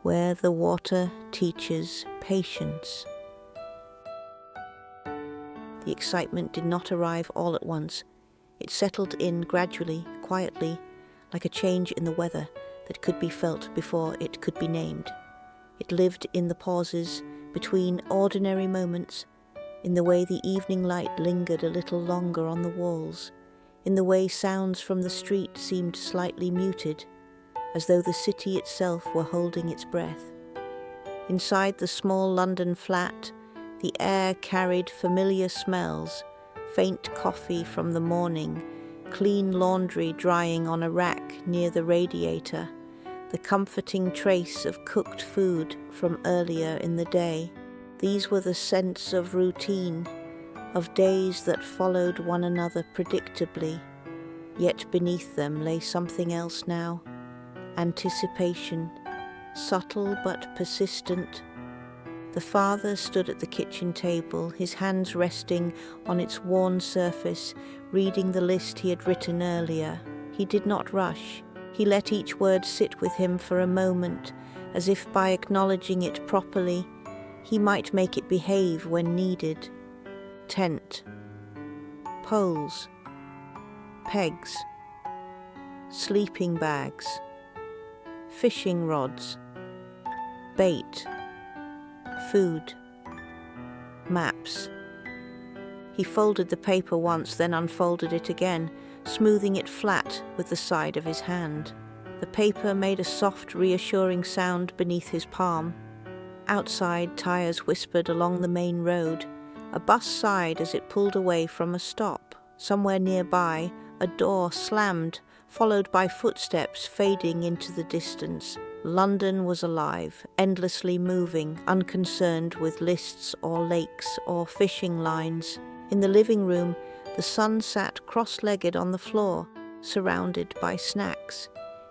where the water teaches patience. The excitement did not arrive all at once. It settled in gradually, quietly, like a change in the weather that could be felt before it could be named. It lived in the pauses between ordinary moments, in the way the evening light lingered a little longer on the walls, in the way sounds from the street seemed slightly muted, as though the city itself were holding its breath. Inside the small London flat, the air carried familiar smells, faint coffee from the morning, clean laundry drying on a rack near the radiator, the comforting trace of cooked food from earlier in the day. These were the scents of routine, of days that followed one another predictably, yet beneath them lay something else now, anticipation, subtle but persistent. The father stood at the kitchen table, his hands resting on its worn surface, reading the list he had written earlier. He did not rush. He let each word sit with him for a moment, as if by acknowledging it properly, he might make it behave when needed. Tent, poles, pegs, sleeping bags, fishing rods, bait, food, maps. He folded the paper once, then unfolded it again, smoothing it flat with the side of his hand. The paper made a soft, reassuring sound beneath his palm. Outside, tires whispered along the main road. A bus sighed as it pulled away from a stop. Somewhere nearby, a door slammed, followed by footsteps fading into the distance. London was alive, endlessly moving, unconcerned with lists or lakes or fishing lines. In the living room, the son sat cross-legged on the floor, surrounded by snacks.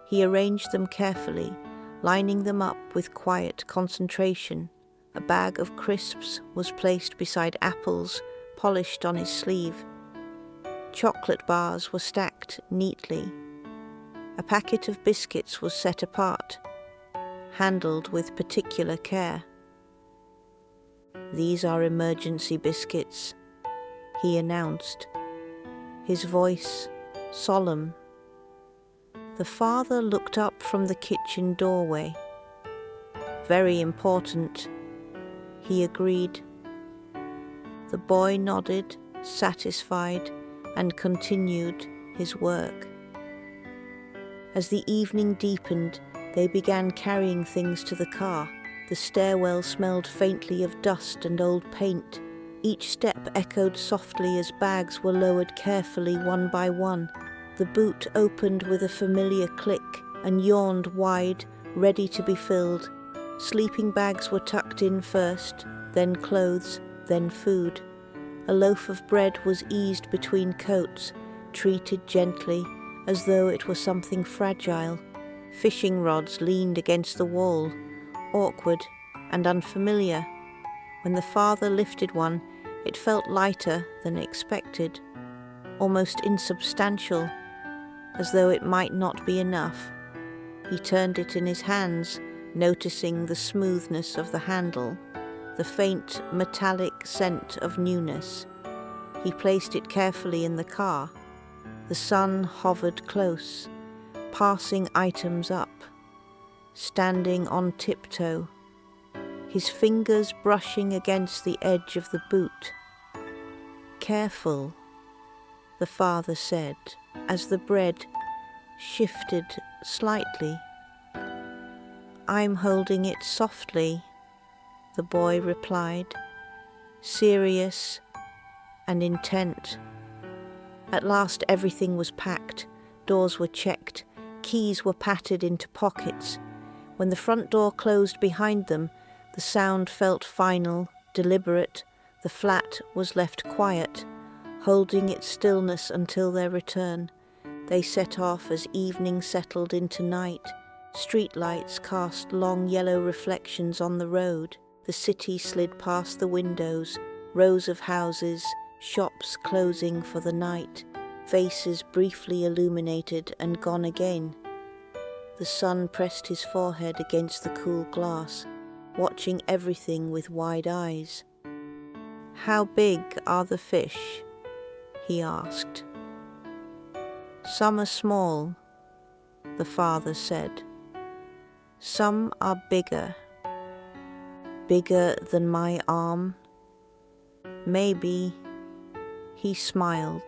He arranged them carefully, lining them up with quiet concentration. A bag of crisps was placed beside apples, polished on his sleeve. Chocolate bars were stacked neatly. A packet of biscuits was set apart, handled with particular care. "These are emergency biscuits," he announced, his voice solemn. The father looked up from the kitchen doorway. "Very important," he agreed. The boy nodded, satisfied, and continued his work. As the evening deepened, they began carrying things to the car. The stairwell smelled faintly of dust and old paint. Each step echoed softly as bags were lowered carefully one by one. The boot opened with a familiar click and yawned wide, ready to be filled. Sleeping bags were tucked in first, then clothes, then food. A loaf of bread was eased between coats, treated gently, as though it were something fragile. Fishing rods leaned against the wall, awkward and unfamiliar. When the father lifted one, it felt lighter than expected, almost insubstantial, as though it might not be enough. He turned it in his hands, noticing the smoothness of the handle, the faint metallic scent of newness. He placed it carefully in the car. The son hovered close, passing items up, standing on tiptoe, his fingers brushing against the edge of the boot. "Careful," the father said, as the bread shifted slightly. "I'm holding it softly," the boy replied, serious and intent. At last everything was packed, doors were checked, keys were patted into pockets. When the front door closed behind them, the sound felt final, deliberate. The flat was left quiet, holding its stillness until their return. They set off as evening settled into night. Streetlights cast long yellow reflections on the road. The city slid past the windows, rows of houses, shops closing for the night, faces briefly illuminated and gone again. The sun pressed his forehead against the cool glass, watching everything with wide eyes. "How big are the fish?" he asked. "Some are small," the father said. "Some are bigger than my arm. Maybe." He smiled.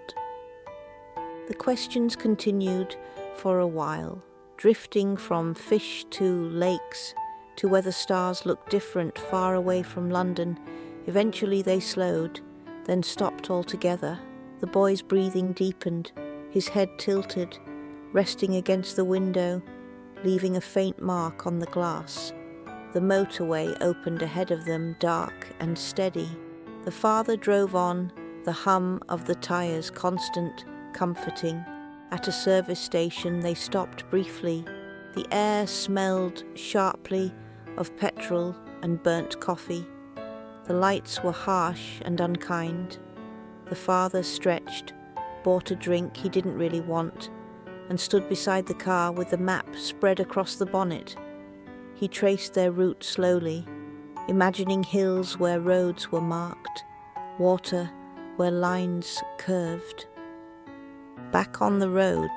The questions continued for a while, drifting from fish to lakes, to whether stars looked different far away from London. Eventually they slowed, then stopped altogether. The boy's breathing deepened, his head tilted, resting against the window, leaving a faint mark on the glass. The motorway opened ahead of them, dark and steady. The father drove on, the hum of the tires constant, comforting. At a service station they stopped briefly. The air smelled sharply of petrol and burnt coffee. The lights were harsh and unkind. The father stretched, bought a drink he didn't really want, and stood beside the car with the map spread across the bonnet. He traced their route slowly, imagining hills where roads were marked, water where lines curved. Back on the road,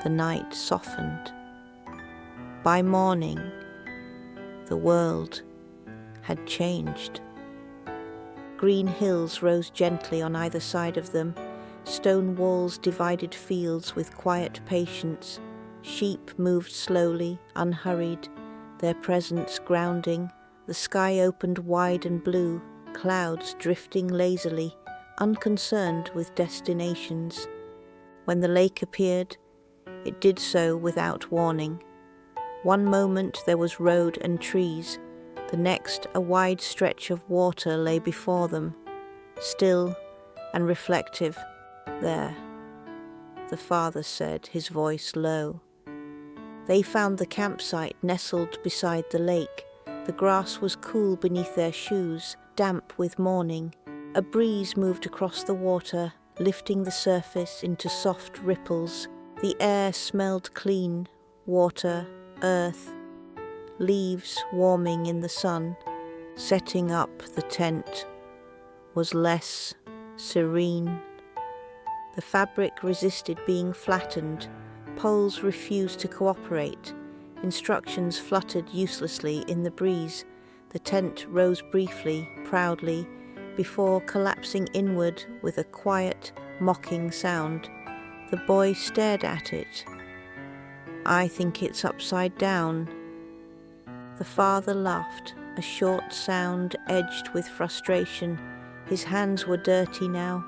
the night softened. By morning, the world had changed. Green hills rose gently on either side of them. Stone walls divided fields with quiet patience. Sheep moved slowly, unhurried, their presence grounding. The sky opened wide and blue, clouds drifting lazily, unconcerned with destinations. When the lake appeared, it did so without warning. One moment there was road and trees, the next a wide stretch of water lay before them, still and reflective. "There," the father said, his voice low. They found the campsite nestled beside the lake. The grass was cool beneath their shoes, damp with morning. A breeze moved across the water, lifting the surface into soft ripples. The air smelled clean, water, earth, leaves warming in the sun. Setting up the tent was less serene. The fabric resisted being flattened. Poles refused to cooperate. Instructions fluttered uselessly in the breeze. The tent rose briefly, proudly, before collapsing inward with a quiet, mocking sound. The boy stared at it. "I think it's upside down." The father laughed, a short sound edged with frustration. His hands were dirty now.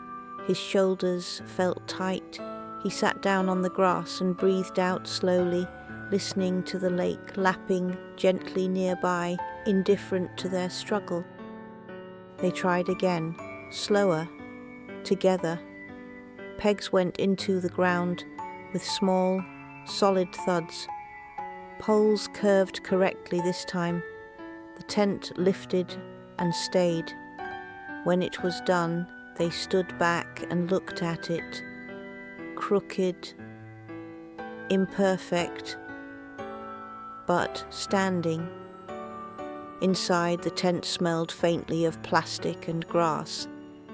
His shoulders felt tight. He sat down on the grass and breathed out slowly, listening to the lake lapping gently nearby, indifferent to their struggle. They tried again, slower, together. Pegs went into the ground with small, solid thuds. Poles curved correctly this time. The tent lifted and stayed. When it was done, they stood back and looked at it. Crooked, imperfect, but standing. Inside, the tent smelled faintly of plastic and grass.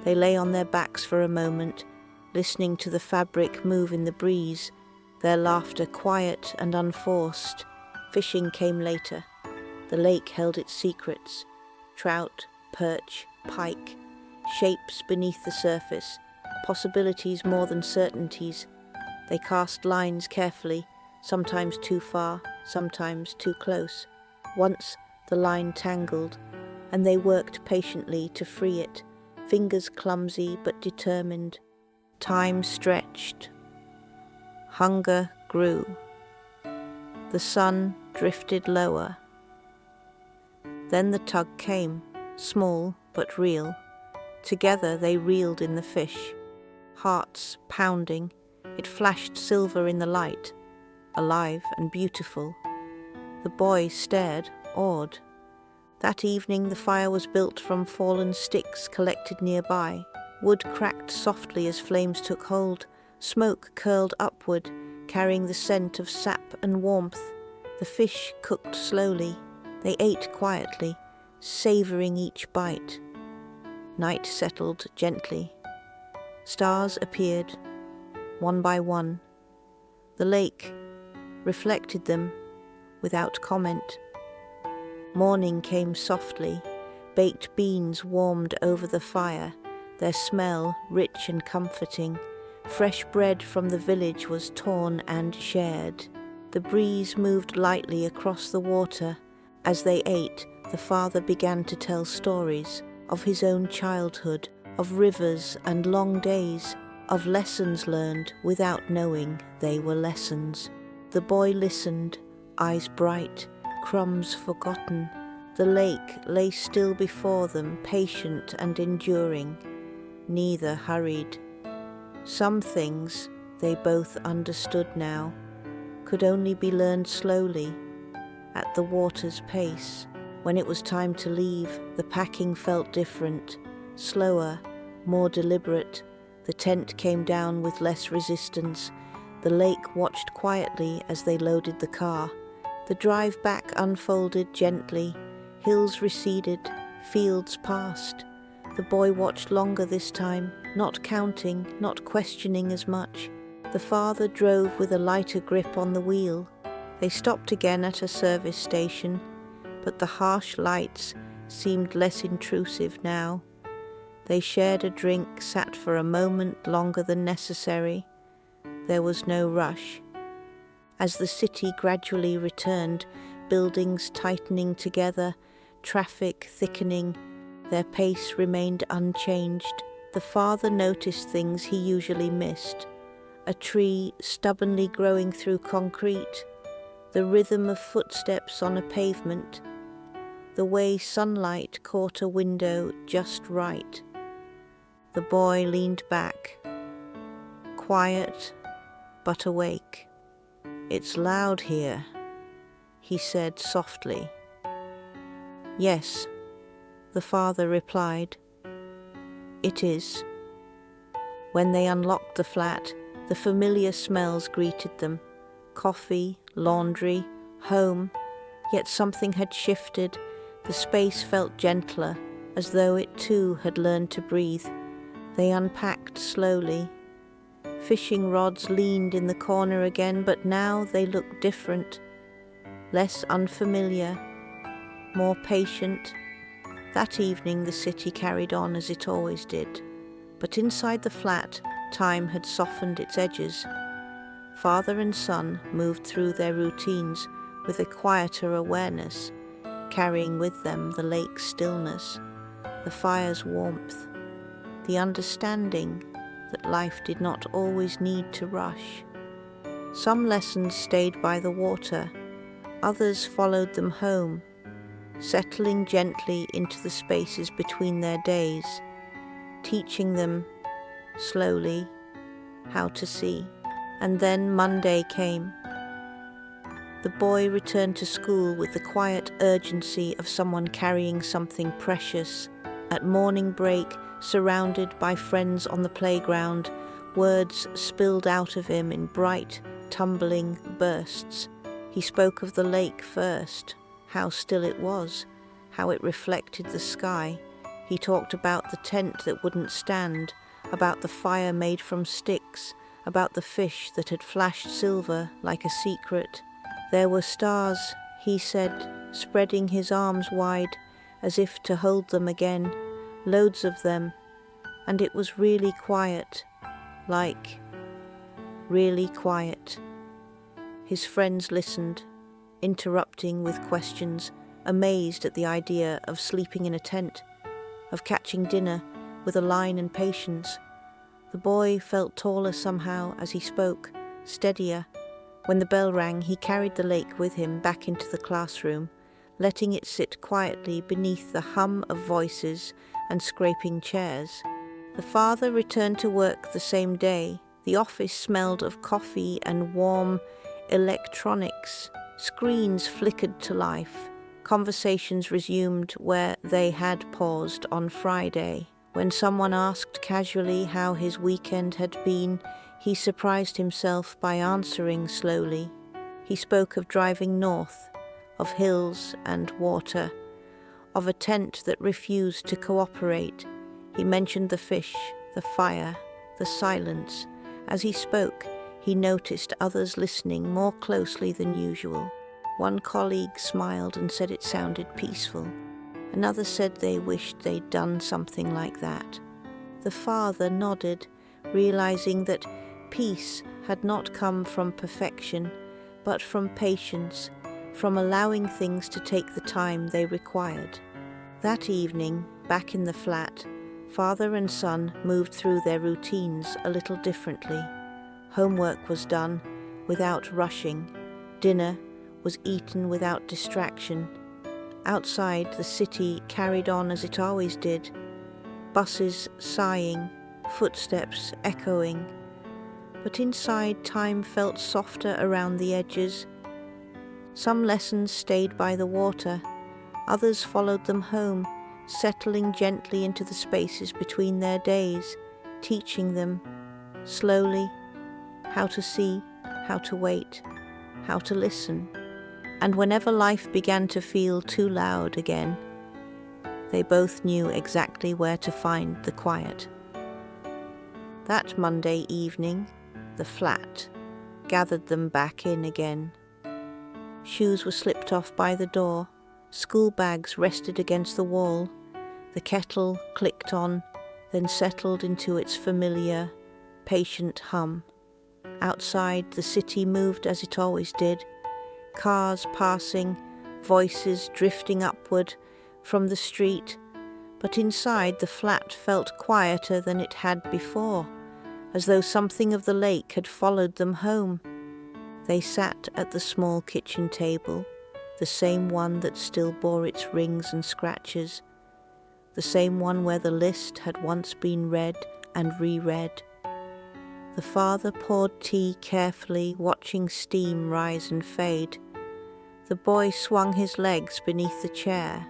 They lay on their backs for a moment, listening to the fabric move in the breeze, their laughter quiet and unforced. Fishing came later. The lake held its secrets: trout, perch, pike, shapes beneath the surface, possibilities more than certainties. They cast lines carefully, sometimes too far, sometimes too close. Once the line tangled, and they worked patiently to free it, fingers clumsy but determined. Time stretched. Hunger grew. The sun drifted lower. Then the tug came, small but real. Together they reeled in the fish, hearts pounding. It flashed silver in the light, alive and beautiful. The boy stared, awed. That evening the fire was built from fallen sticks collected nearby. Wood cracked softly as flames took hold. Smoke curled upward, carrying the scent of sap and warmth. The fish cooked slowly. They ate quietly, savoring each bite. Night settled gently. Stars appeared, one by one. The lake reflected them without comment. Morning came softly. Baked beans warmed over the fire, their smell rich and comforting. Fresh bread from the village was torn and shared. The breeze moved lightly across the water. As they ate, the father began to tell stories of his own childhood, of rivers and long days, of lessons learned without knowing they were lessons. The boy listened, eyes bright, crumbs forgotten. The lake lay still before them, patient and enduring. Neither hurried. Some things, they both understood now, could only be learned slowly, at the water's pace. When it was time to leave, the packing felt different, slower, more deliberate. The tent came down with less resistance. The lake watched quietly as they loaded the car. The drive back unfolded gently. Hills receded, fields passed. The boy watched longer this time, not counting, not questioning as much. The father drove with a lighter grip on the wheel. They stopped again at a service station, but the harsh lights seemed less intrusive now. They shared a drink, sat for a moment longer than necessary. There was no rush. As the city gradually returned, buildings tightening together, traffic thickening, their pace remained unchanged. The father noticed things he usually missed. A tree stubbornly growing through concrete, the rhythm of footsteps on a pavement, the way sunlight caught a window just right. The boy leaned back, quiet but awake. "It's loud here," he said softly. "Yes," the father replied. "It is." When they unlocked the flat, the familiar smells greeted them. Coffee, laundry, home. Yet something had shifted. The space felt gentler, as though it too had learned to breathe. They unpacked slowly. Fishing rods leaned in the corner again, but now they looked different. Less unfamiliar, more patient. That evening the city carried on as it always did. But inside the flat, time had softened its edges. Father and son moved through their routines with a quieter awareness, carrying with them the lake's stillness, the fire's warmth, the understanding that life did not always need to rush. Some lessons stayed by the water, others followed them home, settling gently into the spaces between their days, teaching them, slowly, how to see. And then Monday came. The boy returned to school with the quiet urgency of someone carrying something precious. At morning break, surrounded by friends on the playground, words spilled out of him in bright, tumbling bursts. He spoke of the lake first, how still it was, how it reflected the sky. He talked about the tent that wouldn't stand, about the fire made from sticks, about the fish that had flashed silver like a secret. There were stars, he said, spreading his arms wide, as if to hold them again, loads of them, and it was really quiet, like, really quiet. His friends listened, interrupting with questions, amazed at the idea of sleeping in a tent, of catching dinner with a line and patience. The boy felt taller somehow as he spoke, steadier. When the bell rang, he carried the lake with him back into the classroom, letting it sit quietly beneath the hum of voices and scraping chairs. The father returned to work the same day. The office smelled of coffee and warm electronics. Screens flickered to life. Conversations resumed where they had paused on Friday. When someone asked casually how his weekend had been, he surprised himself by answering slowly, He spoke of driving north, of hills and water, of a tent that refused to cooperate. He mentioned the fish, the fire, the silence. As he spoke, he noticed others listening more closely than usual. One colleague smiled and said it sounded peaceful. Another said they wished they'd done something like that. The father nodded, realizing that peace had not come from perfection, but from patience, from allowing things to take the time they required. That evening, back in the flat, father and son moved through their routines a little differently. Homework was done without rushing. Dinner was eaten without distraction. Outside, the city carried on as it always did. Buses sighing, footsteps echoing. But inside, time felt softer around the edges. Some lessons stayed by the water. Others followed them home, settling gently into the spaces between their days, teaching them, slowly, how to see, how to wait, how to listen. And whenever life began to feel too loud again, they both knew exactly where to find the quiet. That Monday evening, the flat gathered them back in again. Shoes were slipped off by the door, school bags rested against the wall, the kettle clicked on, then settled into its familiar, patient hum. Outside, the city moved as it always did, cars passing, voices drifting upward from the street, but inside the flat felt quieter than it had before, as though something of the lake had followed them home. They sat at the small kitchen table, the same one that still bore its rings and scratches, the same one where the list had once been read and reread. The father poured tea carefully, watching steam rise and fade. The boy swung his legs beneath the chair,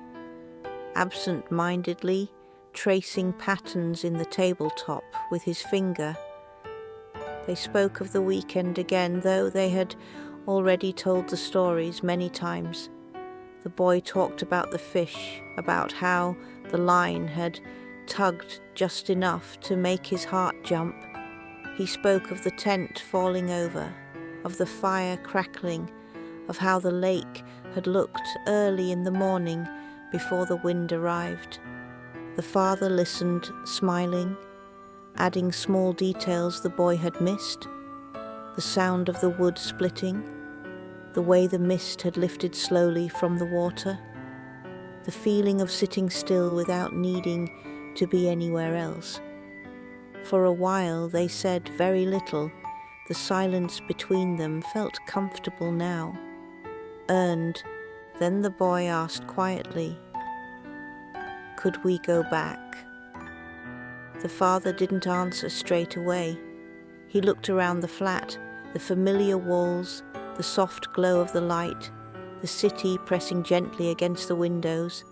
absent-mindedly tracing patterns in the tabletop with his finger. They spoke of the weekend again, though they had already told the stories many times. The boy talked about the fish, about how the line had tugged just enough to make his heart jump. He spoke of the tent falling over, of the fire crackling, of how the lake had looked early in the morning before the wind arrived. The father listened, smiling, adding small details the boy had missed, the sound of the wood splitting, the way the mist had lifted slowly from the water, the feeling of sitting still without needing to be anywhere else. For a while they said very little. The silence between them felt comfortable now, earned. Then the boy asked quietly, "Could we go back?" The father didn't answer straight away. He looked around the flat, the familiar walls, the soft glow of the light, the city pressing gently against the windows.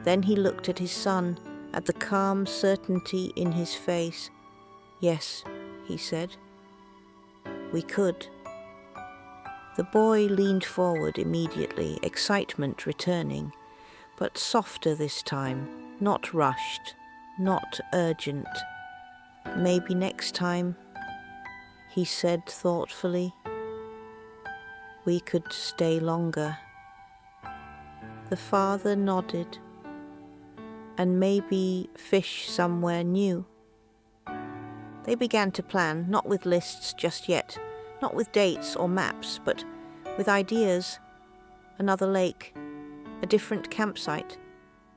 Then he looked at his son, at the calm certainty in his face. "Yes," he said, "we could." The boy leaned forward immediately, excitement returning, but softer this time, not rushed, not urgent. "Maybe next time," he said thoughtfully, "we could stay longer." The father nodded. "And maybe fish somewhere new." They began to plan, not with lists just yet, not with dates or maps, but with ideas. Another lake, a different campsite,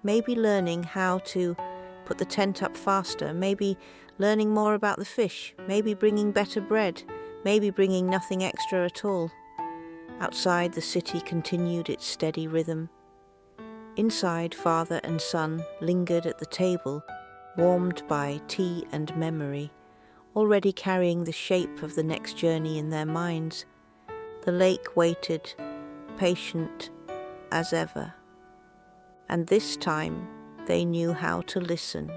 maybe learning how to put the tent up faster, maybe learning more about the fish, maybe bringing better bread, maybe bringing nothing extra at all. Outside, the city continued its steady rhythm. Inside, father and son lingered at the table, warmed by tea and memory, already carrying the shape of the next journey in their minds. The lake waited, patient as ever. And this time they knew how to listen.